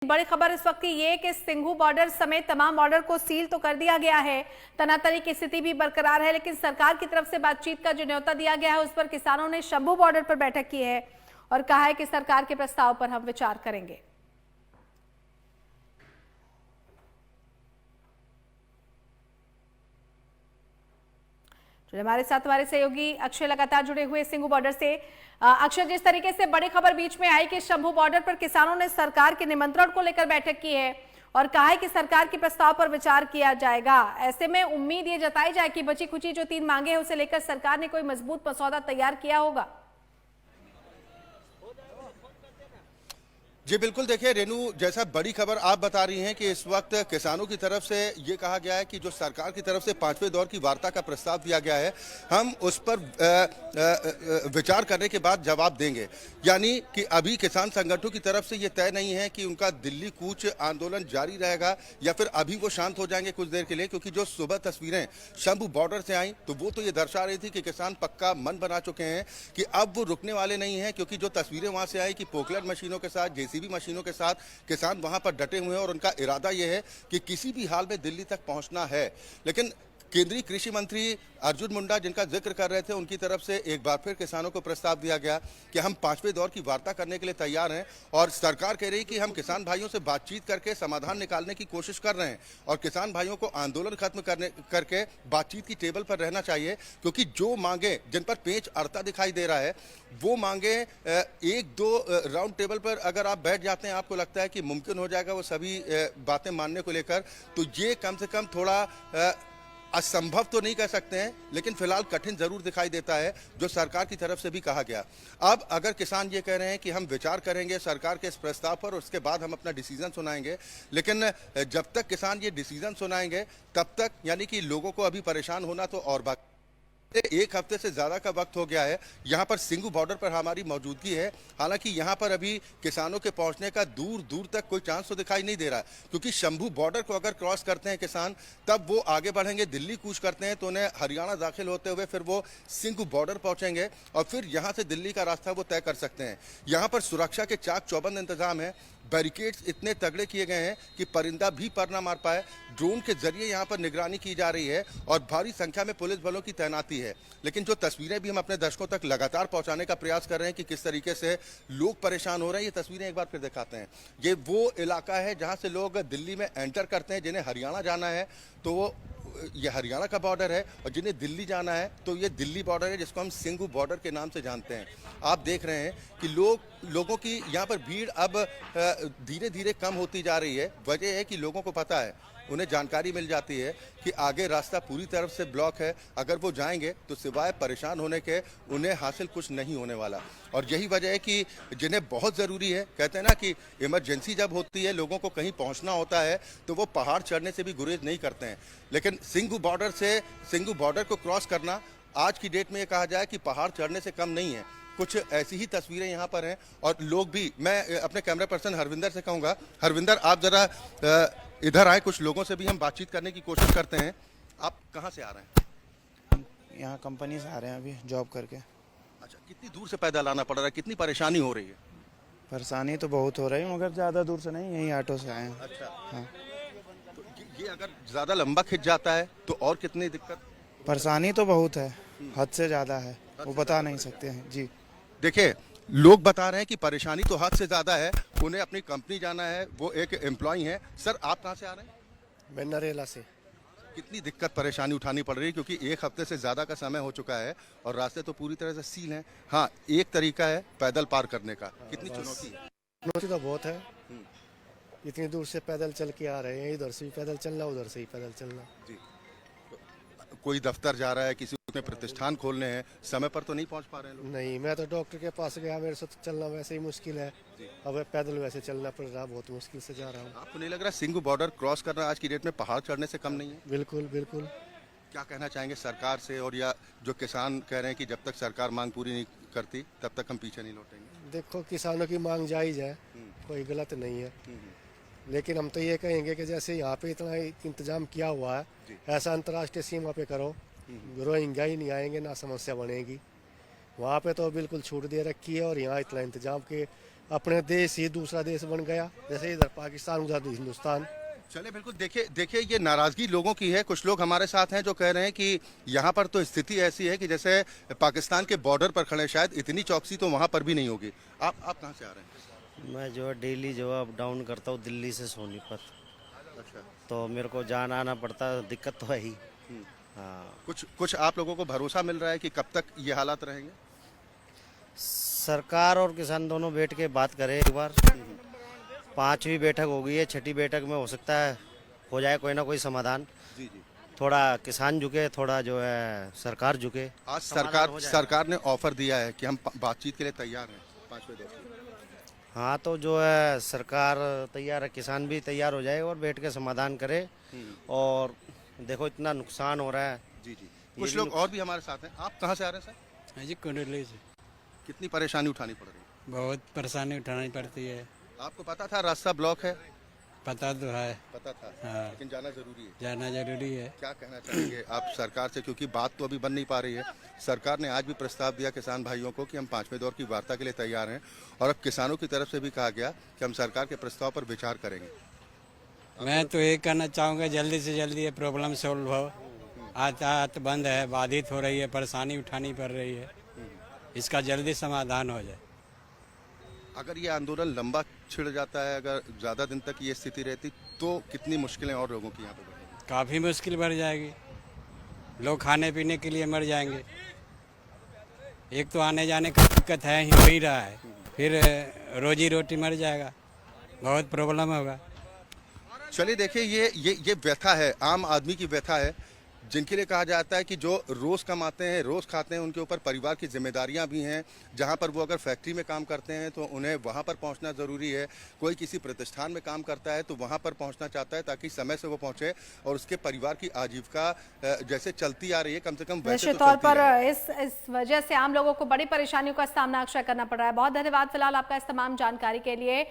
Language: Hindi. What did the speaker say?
बड़ी खबर इस वक्त की ये कि सिंघू बॉर्डर समेत तमाम बॉर्डर को सील तो कर दिया गया है। तनातनी की स्थिति भी बरकरार है, लेकिन सरकार की तरफ से बातचीत का जो न्योता दिया गया है उस पर किसानों ने शंभू बॉर्डर पर बैठक की है और कहा है कि सरकार के प्रस्ताव पर हम विचार करेंगे। हमारे साथ हमारे सहयोगी अक्षय लगातार जुड़े हुए सिंघू बॉर्डर से। अक्षय, जिस तरीके से बड़ी खबर बीच में आई कि शंभू बॉर्डर पर किसानों ने सरकार के निमंत्रण को लेकर बैठक की है और कहा है कि सरकार के प्रस्ताव पर विचार किया जाएगा, ऐसे में उम्मीद ये जताई जाए कि बची खुची जो 3 मांगे हैं उसे लेकर सरकार ने कोई मजबूत मसौदा तैयार किया होगा। जी बिल्कुल, देखिए रेनू, जैसा बड़ी खबर आप बता रही हैं कि इस वक्त किसानों की तरफ से ये कहा गया है कि जो सरकार की तरफ से 5वें दौर की वार्ता का प्रस्ताव दिया गया है, हम उस पर विचार करने के बाद जवाब देंगे। यानी कि अभी किसान संगठनों की तरफ से ये तय नहीं है कि उनका दिल्ली कूच आंदोलन जारी रहेगा या फिर अभी वो शांत हो जाएंगे कुछ देर के लिए, क्योंकि जो सुबह तस्वीरें शंभू बॉर्डर से आई तो वो तो ये दर्शा रही थी कि किसान पक्का मन बना चुके हैं कि अब वो रुकने वाले नहीं हैं, क्योंकि जो तस्वीरें वहां से आई कि पोकलर मशीनों के साथ, जेसीबी मशीनों के साथ किसान वहां पर डटे हुए हैं और उनका इरादा यह है कि किसी भी हाल में दिल्ली तक पहुंचना है। लेकिन केंद्रीय कृषि मंत्री अर्जुन मुंडा, जिनका जिक्र कर रहे थे, उनकी तरफ से एक बार फिर किसानों को प्रस्ताव दिया गया कि हम 5वें दौर की वार्ता करने के लिए तैयार हैं और सरकार कह रही कि हम किसान भाइयों से बातचीत करके समाधान निकालने की कोशिश कर रहे हैं और किसान भाइयों को आंदोलन खत्म करके बातचीत की टेबल पर रहना चाहिए, क्योंकि जो मांगे जिन पर पेच अड़ता दिखाई दे रहा है वो मांगे 1-2 राउंड टेबल पर अगर आप बैठ जाते हैं, आपको लगता है कि मुमकिन हो जाएगा वो सभी बातें मानने को लेकर, तो ये कम से कम थोड़ा असंभव तो नहीं कह सकते हैं, लेकिन फिलहाल कठिन जरूर दिखाई देता है, जो सरकार की तरफ से भी कहा गया। अब अगर किसान ये कह रहे हैं कि हम विचार करेंगे सरकार के इस प्रस्ताव पर, उसके बाद हम अपना डिसीजन सुनाएंगे, लेकिन जब तक किसान ये डिसीजन सुनाएंगे तब तक यानी कि लोगों को अभी परेशान होना तो और बाकी। 1 हफ्ते से ज्यादा का वक्त हो गया है यहाँ पर सिंघू बॉर्डर पर हमारी मौजूदगी है। हालांकि यहाँ पर अभी किसानों के पहुंचने का दूर दूर तक कोई चांस तो दिखाई नहीं दे रहा, क्योंकि शंभू बॉर्डर को अगर क्रॉस करते हैं किसान तब वो आगे बढ़ेंगे, दिल्ली कूच करते हैं तो उन्हें हरियाणा दाखिल होते हुए फिर वो सिंघू बॉर्डर पहुंचेंगे और फिर यहाँ से दिल्ली का रास्ता वो तय कर सकते हैं। यहाँ पर सुरक्षा के चाक चौबंद इंतजाम है, बैरिकेड्स इतने तगड़े किए गए हैं कि परिंदा भी पर ना मार पाए। ड्रोन के जरिए यहाँ पर निगरानी की जा रही है और भारी संख्या में पुलिस बलों की तैनाती है। लेकिन जो तस्वीरें भी हम अपने दर्शकों तक लगातार पहुंचाने का प्रयास कर रहे हैं कि किस तरीके से लोग परेशान हो रहे हैं, ये तस्वीरें एक बार फिर दिखाते हैं। ये वो इलाका है जहां से लोग दिल्ली में एंटर करते हैं, जिन्हें हरियाणा जाना है तो वो ये हरियाणा का बॉर्डर है और जिन्हें दिल्ली जाना है तो ये दिल्ली बॉर्डर है, जिसको हम सिंघू बॉर्डर के नाम से जानते हैं। आप देख रहे हैं कि लोगों की यहाँ पर भीड़ अब धीरे धीरे कम होती जा रही है। वजह है कि लोगों को पता है, उन्हें जानकारी मिल जाती है कि आगे रास्ता पूरी तरफ से ब्लॉक है, अगर वो जाएंगे तो सिवाय परेशान होने के उन्हें हासिल कुछ नहीं होने वाला। और यही वजह है कि जिन्हें बहुत ज़रूरी है, कहते हैं ना कि इमरजेंसी जब होती है, लोगों को कहीं पहुंचना होता है तो वो पहाड़ चढ़ने से भी गुरेज नहीं करते हैं। लेकिन सिंघू बॉर्डर को क्रॉस करना आज की डेट में ये कहा जाए कि पहाड़ चढ़ने से कम नहीं है। कुछ ऐसी ही तस्वीरें यहाँ पर हैं और लोग भी, मैं अपने कैमरा पर्सन हरविंदर से कहूँगा, हरविंदर आप जरा इधर आए, कुछ लोगों से भी हम बातचीत करने की कोशिश करते हैं। आप कहाँ से आ रहे हैं? हम यहाँ कंपनी से आ रहे हैं अभी जॉब करके। अच्छा, कितनी दूर से पैदल आना पड़ रहा है, कितनी परेशानी हो रही है? परेशानी तो बहुत हो रही है, मगर ज़्यादा दूर से नहीं, यहीं ऑटो से आए हैं। अच्छा, हाँ, तो ये अगर ज़्यादा लंबा खिंच जाता है तो और कितनी दिक्कत? परेशानी तो बहुत है, हद से ज़्यादा है, वो बता नहीं सकते हैं जी। देखिए, लोग बता रहे हैं कि परेशानी तो हद से ज़्यादा है, उन्हें अपनी कंपनी जाना है, वो एक एम्प्लॉय हैं। सर, आप कहाँ से आ रहे हैं? मैं नरेला से। कितनी दिक्कत परेशानी उठानी पड़ रही है, क्योंकि 1 हफ्ते से ज़्यादा का समय हो चुका है और रास्ते तो पूरी तरह से सील हैं। हाँ, एक तरीका है पैदल पार करने का, कितनी चुनौती है? चुनौती तो बहुत है, इतनी दूर से पैदल चल के आ रहे हैं, इधर से भी पैदल चलना, उधर से ही पैदल चलना। जी, कोई दफ्तर जा रहा है, किसी में प्रतिष्ठान खोलने हैं, समय पर तो नहीं पहुंच पा रहे हैं लोग। नहीं, मैं तो डॉक्टर के पास गया, मेरे से तो चलना वैसे ही मुश्किल है, अब पैदल वैसे चलना पड़ रहा, बहुत मुश्किल से जा रहा हूँ। आपको नहीं लग रहा सिंघू बॉर्डर क्रॉस करना आज की डेट में पहाड़ चढ़ने से कम नहीं है? बिल्कुल बिल्कुल। क्या कहना चाहेंगे सरकार से, और या जो किसान कह रहे हैं कि जब तक सरकार मांग पूरी नहीं करती तब तक हम पीछे नहीं लौटेंगे? देखो, किसानों की मांग जायज़ है, कोई गलत नहीं है, लेकिन हम तो ये कहेंगे कि जैसे यहाँ पे इतना इंतजाम किया हुआ है, ऐसा अंतर्राष्ट्रीय सीमा पे करो, रोहिंग्या ही नहीं आएंगे, ना समस्या बनेगी। वहाँ पे तो बिल्कुल छूट दे रखी है और यहाँ इतना इंतजाम के अपने देश ही दूसरा देश बन गया, जैसे इधर पाकिस्तान उधर हिंदुस्तान। चलिए बिल्कुल, देखिए ये नाराजगी लोगों की है। कुछ लोग हमारे साथ हैं जो कह रहे हैं कि यहाँ पर तो स्थिति ऐसी है कि जैसे पाकिस्तान के बॉर्डर पर खड़े, शायद इतनी चौकसी तो वहाँ पर भी नहीं होगी। आप कहाँ से आ रहे हैं? मैं जो है डेली जो है अप डाउन करता हूँ दिल्ली से सोनीपत, अच्छा, तो मेरे को जाना आना पड़ता है, दिक्कत तो है ही। हाँ, कुछ आप लोगों को भरोसा मिल रहा है कि कब तक ये हालात रहेंगे? सरकार और किसान दोनों बैठ के बात करें एक बार। 5वीं बैठक हो गई है, 6ठी बैठक में हो सकता है हो जाए कोई ना कोई समाधान। जी जी। थोड़ा किसान झुके, थोड़ा जो है सरकार झुके। आज समाधान हो जाएगा। सरकार ने ऑफर दिया है कि हम बातचीत के लिए तैयार हैं 5वें दौर की। हाँ, तो जो है सरकार तैयार है, किसान भी तैयार हो जाए और बैठ के समाधान करे। और देखो इतना नुकसान हो रहा है। जी जी। कुछ लोग और भी हमारे साथ हैं। आप कहाँ से आ रहे हैं सर? हाँ जी, कुंडली से कितनी परेशानी उठानी पड़ रही है? बहुत परेशानी उठानी पड़ती है। आपको पता था रास्ता ब्लॉक है? पता तो है, पता था, हाँ। लेकिन जाना जरूरी है। जाना जरूरी है। क्या कहना चाहेंगे आप सरकार से, क्योंकि बात तो अभी बन नहीं पा रही है। सरकार ने आज भी प्रस्ताव दिया किसान भाइयों को कि हम 5वें दौर की वार्ता के लिए तैयार हैं, और अब किसानों की तरफ से भी कहा गया कि हम सरकार के प्रस्ताव पर विचार करेंगे। मैं तो ये कहना चाहूँगा जल्दी से जल्दी ये प्रॉब्लम सॉल्व हो। यातायात बंद है, बाधित हो रही है, परेशानी उठानी पड़ रही है, इसका जल्दी समाधान हो जाए। अगर ये आंदोलन लंबा छिड़ जाता है, अगर ज़्यादा दिन तक ये स्थिति रहती, तो कितनी मुश्किलें और लोगों की यहाँ पे बढ़ेंगी? काफ़ी मुश्किल बढ़ जाएगी, लोग खाने पीने के लिए मर जाएंगे। एक तो आने जाने का दिक्कत है ही, हो ही रहा है, फिर रोजी रोटी मर जाएगा, बहुत प्रॉब्लम होगा। चलिए देखिए, ये व्यथा है, आम आदमी की व्यथा है, जिनके लिए कहा जाता है कि जो रोज़ कमाते हैं, रोज़ खाते हैं, उनके ऊपर परिवार की जिम्मेदारियां भी हैं। जहां पर वो अगर फैक्ट्री में काम करते हैं तो उन्हें वहां पर पहुंचना ज़रूरी है। कोई किसी प्रतिष्ठान में काम करता है तो वहां पर पहुंचना चाहता है ताकि समय से वो पहुंचे और उसके परिवार की आजीविका जैसे चलती आ रही है, कम से कम वैसे निश्चित तो तौर चलती पर रहे। इस वजह से आम लोगों को बड़ी परेशानियों का सामना अक्सर करना पड़ रहा है। बहुत धन्यवाद फिलहाल आपका इस तमाम जानकारी के लिए।